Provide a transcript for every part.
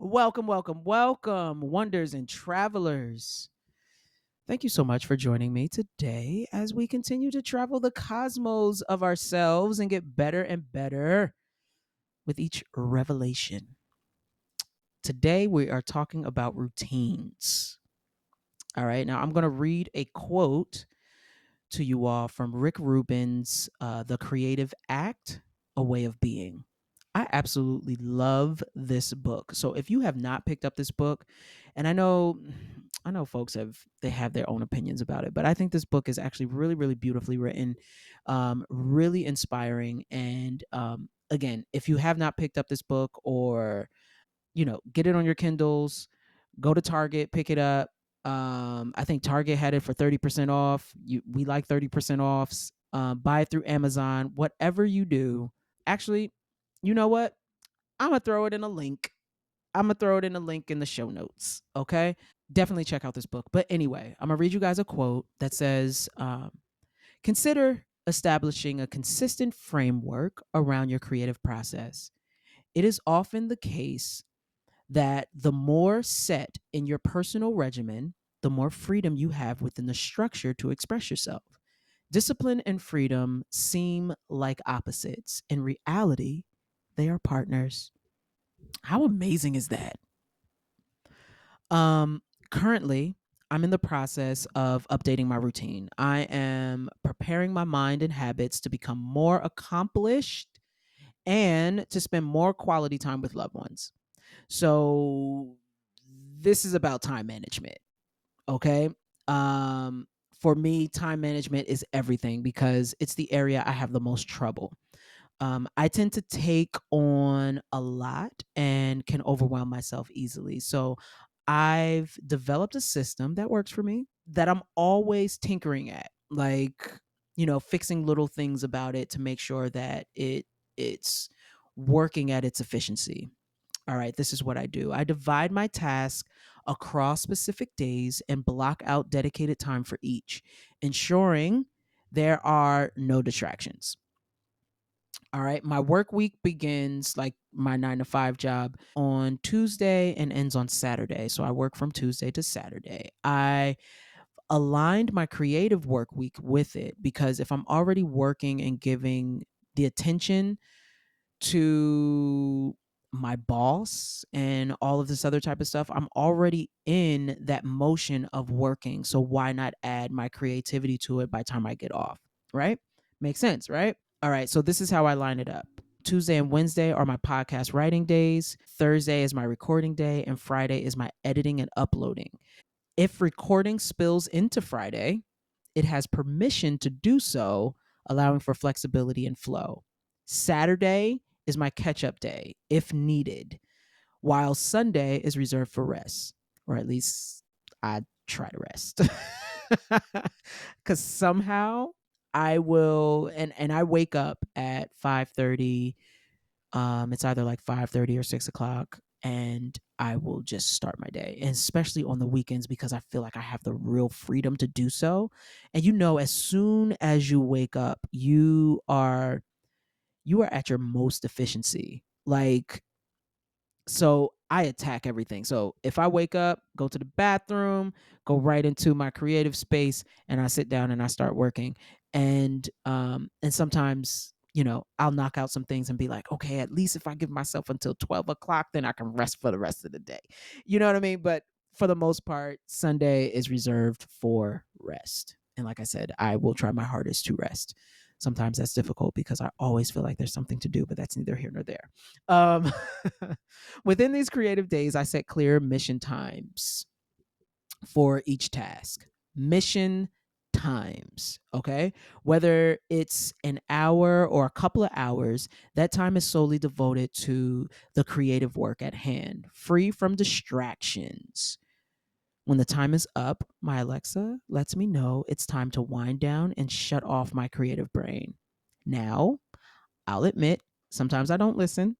Welcome, welcome, welcome, wonders and travelers. Thank you so much for joining me today as we continue to travel the cosmos of ourselves and get better and better with each revelation. Today, we are talking about routines. All right, now I'm going to read a quote to you all from Rick Rubin's The Creative Act, A Way of Being. I absolutely love this book. So if you have not picked up this book, and I know folks have their own opinions about it, but I think this book is actually really, really beautifully written, really inspiring. And again, if you have not picked up this book, or get it on your Kindles, go to Target, pick it up. I think Target had it for 30% off. We like 30% offs. Buy it through Amazon. Whatever you do, actually, you know what? I'm gonna throw it in a link. I'm gonna throw it in a link in the show notes. Okay, definitely check out this book. But anyway, I'm gonna read you guys a quote that says, "Consider establishing a consistent framework around your creative process. It is often the case that the more set in your personal regimen, the more freedom you have within the structure to express yourself. Discipline and freedom seem like opposites. In reality, they are partners." How amazing is that? Currently, I'm in the process of updating my routine. I am preparing my mind and habits to become more accomplished and to spend more quality time with loved ones. So this is about time management. Okay. For me, time management is everything because it's the area I have the most trouble. I tend to take on a lot and can overwhelm myself easily. So I've developed a system that works for me that I'm always tinkering at, like, fixing little things about it to make sure that it's working at its efficiency. All right, this is what I do. I divide my task across specific days and block out dedicated time for each, ensuring there are no distractions. All right, my work week begins, like my 9 to 5 job, on Tuesday and ends on Saturday. So I work from Tuesday to Saturday. I aligned my creative work week with it because if I'm already working and giving the attention to my boss and all of this other type of stuff, I'm already in that motion of working. So why not add my creativity to it by the time I get off? Right? Makes sense, right? All right. So this is how I line it up. Tuesday and Wednesday are my podcast writing days. Thursday is my recording day. And Friday is my editing and uploading. If recording spills into Friday, it has permission to do so, allowing for flexibility and flow. Saturday is my catch up day if needed, while Sunday is reserved for rest, or at least I try to rest. Because somehow I will, and I wake up at 5:30. It's either like 5:30 or 6 o'clock, and I will just start my day, and especially on the weekends because I feel like I have the real freedom to do so. And as soon as you wake up, you are at your most efficiency. Like, so I attack everything. So if I wake up, go to the bathroom, go right into my creative space, and I sit down and I start working. And sometimes, I'll knock out some things and be like, okay, at least if I give myself until 12 o'clock, then I can rest for the rest of the day. You know what I mean? But for the most part, Sunday is reserved for rest. And like I said, I will try my hardest to rest. Sometimes that's difficult because I always feel like there's something to do, but that's neither here nor there. Um, Within these creative days, I set clear mission times for each task. Mission times, okay? Whether it's an hour or a couple of hours, that time is solely devoted to the creative work at hand, free from distractions. When the time is up, my Alexa lets me know it's time to wind down and shut off my creative brain. Now, I'll admit, sometimes I don't listen.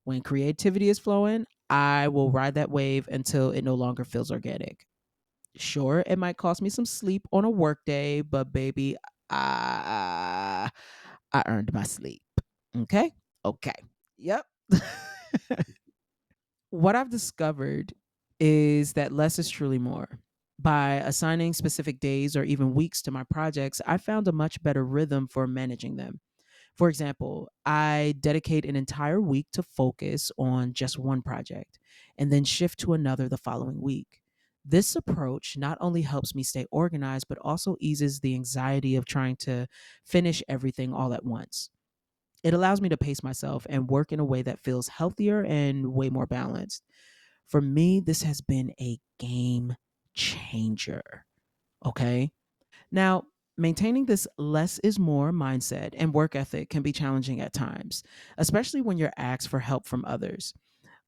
When creativity is flowing, I will ride that wave until it no longer feels organic. Sure, it might cost me some sleep on a work day, but baby, I, I earned my sleep. Okay? Okay. Yep. What I've discovered is that less is truly more. By assigning specific days or even weeks to my projects, I found a much better rhythm for managing them. For example, I dedicate an entire week to focus on just one project and then shift to another the following week. This approach not only helps me stay organized, but also eases the anxiety of trying to finish everything all at once. It allows me to pace myself and work in a way that feels healthier and way more balanced. For me, this has been a game changer. Okay. Now, maintaining this less is more mindset and work ethic can be challenging at times, especially when you're asked for help from others.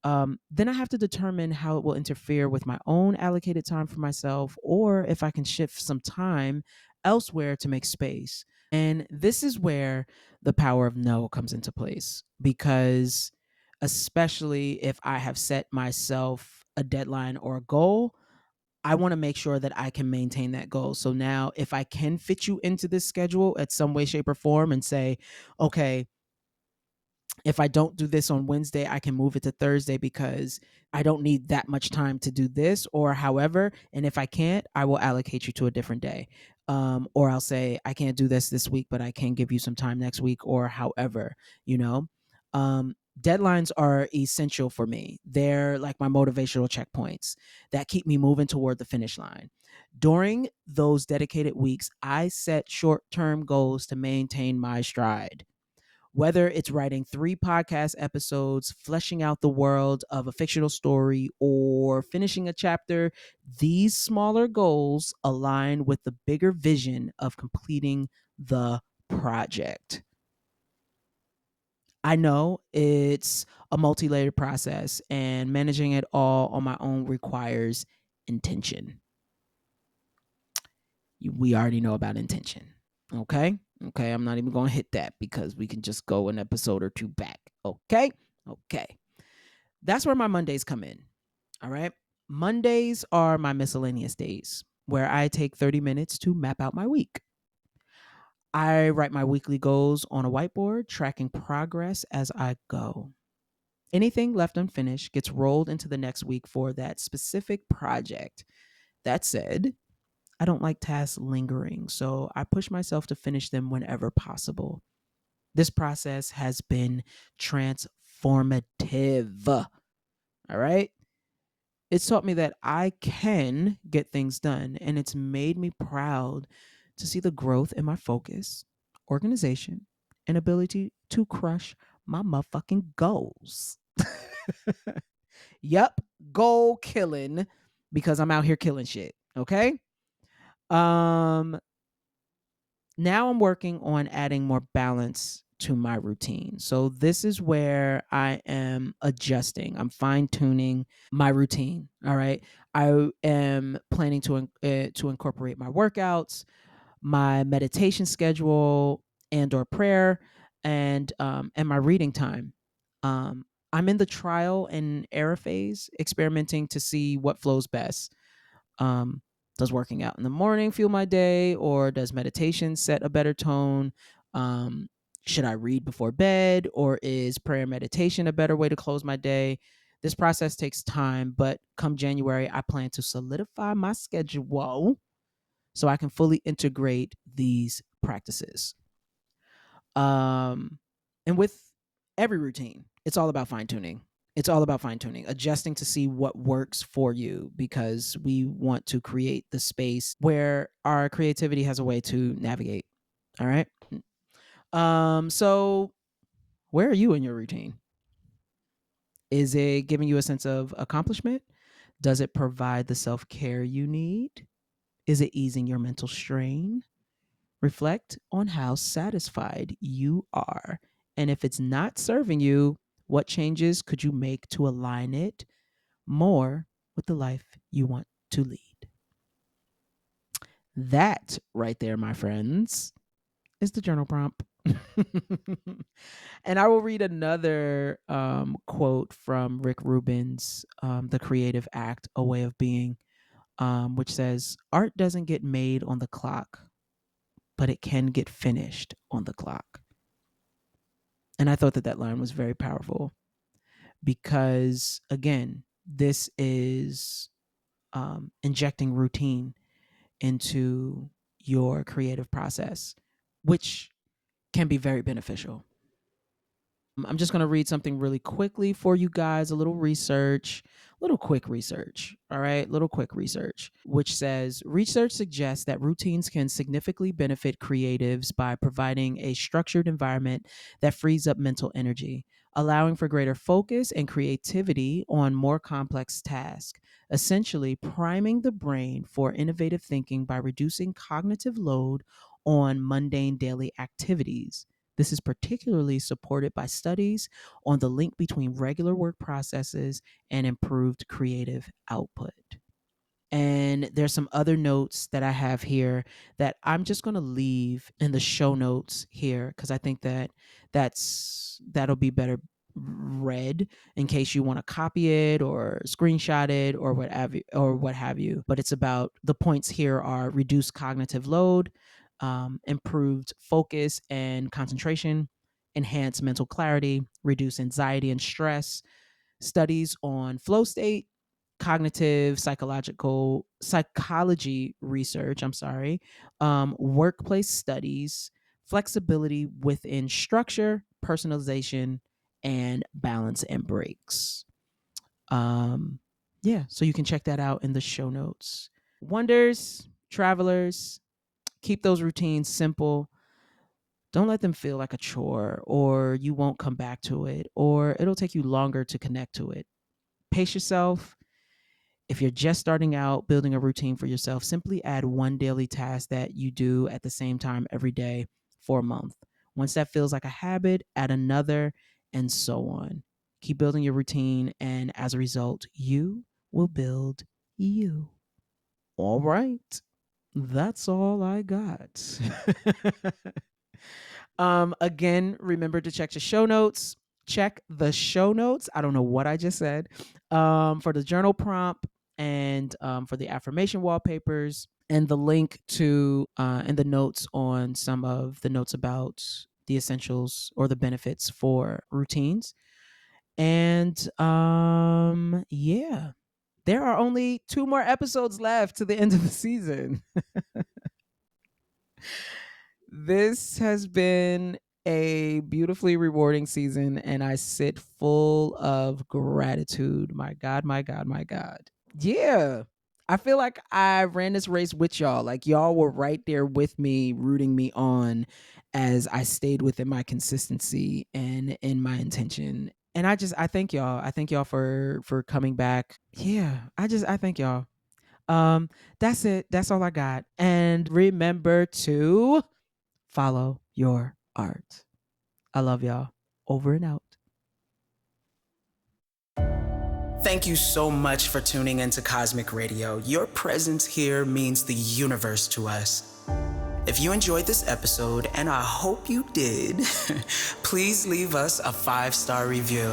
Then I have to determine how it will interfere with my own allocated time for myself or if I can shift some time elsewhere to make space. And this is where the power of no comes into place because, especially if I have set myself a deadline or a goal, I want to make sure that I can maintain that goal. So now, if I can fit you into this schedule at some way, shape, or form and say, okay, if I don't do this on Wednesday, I can move it to Thursday because I don't need that much time to do this, or however. And if I can't, I will allocate you to a different day. Or I'll say, I can't do this week, but I can give you some time next week, or however, you know. Deadlines are essential for me. They're like my motivational checkpoints that keep me moving toward the finish line. During those dedicated weeks, I set short term goals to maintain my stride, whether it's writing 3 podcast episodes, fleshing out the world of a fictional story, or finishing a chapter. These smaller goals align with the bigger vision of completing the project. I know it's a multi-layered process, and managing it all on my own requires intention. We already know about intention. Okay. Okay. I'm not even going to hit that because we can just go an episode or two back. Okay. Okay. That's where my Mondays come in. All right. Mondays are my miscellaneous days where I take 30 minutes to map out my week. I write my weekly goals on a whiteboard, tracking progress as I go. Anything left unfinished gets rolled into the next week for that specific project. That said, I don't like tasks lingering, so I push myself to finish them whenever possible. This process has been transformative. All right. It's taught me that I can get things done, and it's made me proud to see the growth in my focus, organization, and ability to crush my motherfucking goals. Yep, goal killing because I'm out here killing shit. Okay. Um, Now I'm working on adding more balance to my routine. So this is where I am adjusting. I'm fine tuning my routine. All right. I am planning to incorporate my workouts, my meditation schedule, and or prayer, and my reading time. I'm in the trial and error phase, experimenting to see what flows best. Um, does working out in the morning fuel my day, or does meditation set a better tone? Um, should I read before bed, or is prayer and meditation a better way to close my day? This process takes time, but come January, I plan to solidify my schedule so I can fully integrate these practices. Um, and with every routine, it's all about fine tuning. It's all about fine tuning, adjusting to see what works for you because we want to create the space where our creativity has a way to navigate. All right. So where are you in your routine? Is it giving you a sense of accomplishment? Does it provide the self care you need? Is it easing your mental strain? Reflect on how satisfied you are. And if it's not serving you, what changes could you make to align it more with the life you want to lead? That right there, my friends, is the journal prompt. And I will read another quote from Rick Rubin's The Creative Act, A Way of Being, which says, art doesn't get made on the clock, but it can get finished on the clock. And I thought that line was very powerful because, again, this is injecting routine into your creative process, which can be very beneficial. I'm just going to read something really quickly for you guys, a little research, little quick research. All right, little quick research, which says research suggests that routines can significantly benefit creatives by providing a structured environment that frees up mental energy, allowing for greater focus and creativity on more complex tasks, essentially priming the brain for innovative thinking by reducing cognitive load on mundane daily activities. This is particularly supported by studies on the link between regular work processes and improved creative output. And there's some other notes that I have here that I'm just going to leave in the show notes here because I think that that'll be better read in case you want to copy it or screenshot it or what have you. But it's about the points here are reduced cognitive load, improved focus and concentration, enhanced mental clarity, reduce anxiety and stress, studies on flow state, cognitive psychology research, workplace studies, flexibility within structure, personalization, and balance and breaks. Yeah, so you can check that out in the show notes. Wonders, travelers, keep those routines simple. Don't let them feel like a chore or you won't come back to it or it'll take you longer to connect to it. Pace yourself. If you're just starting out building a routine for yourself, simply add one daily task that you do at the same time every day for a month. Once that feels like a habit, add another, and so on. Keep building your routine, and as a result, you will build you. All right. That's all I got. Again, remember to check the show notes. Check the show notes. I don't know what I just said. For the journal prompt and for the affirmation wallpapers and the link to and the notes on some of the notes about the essentials or the benefits for routines. And yeah, there are only 2 more episodes left to the end of the season. This has been a beautifully rewarding season, and I sit full of gratitude. My God, my God, my God. Yeah. I feel like I ran this race with y'all. Like, y'all were right there with me, rooting me on as I stayed within my consistency and in my intention. And I thank y'all. I thank y'all for coming back. Yeah. I thank y'all. That's it. That's all I got. And remember to follow your art. I love y'all. Over and out. Thank you so much for tuning into Cosmic Radio. Your presence here means the universe to us. If you enjoyed this episode, and I hope you did, please leave us a 5-star review.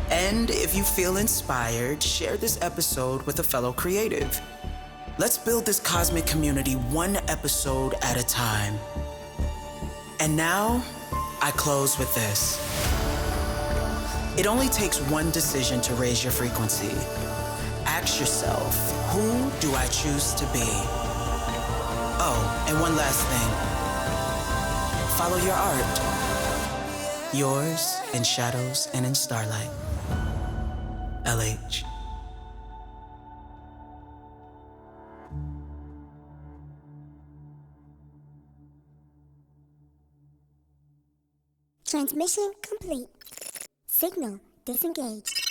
And if you feel inspired, share this episode with a fellow creative. Let's build this cosmic community one episode at a time. And now, I close with this. It only takes one decision to raise your frequency. Ask yourself, who do I choose to be? Oh, and one last thing. Follow your art. Yours in shadows and in starlight. LH. Transmission complete. Signal disengaged.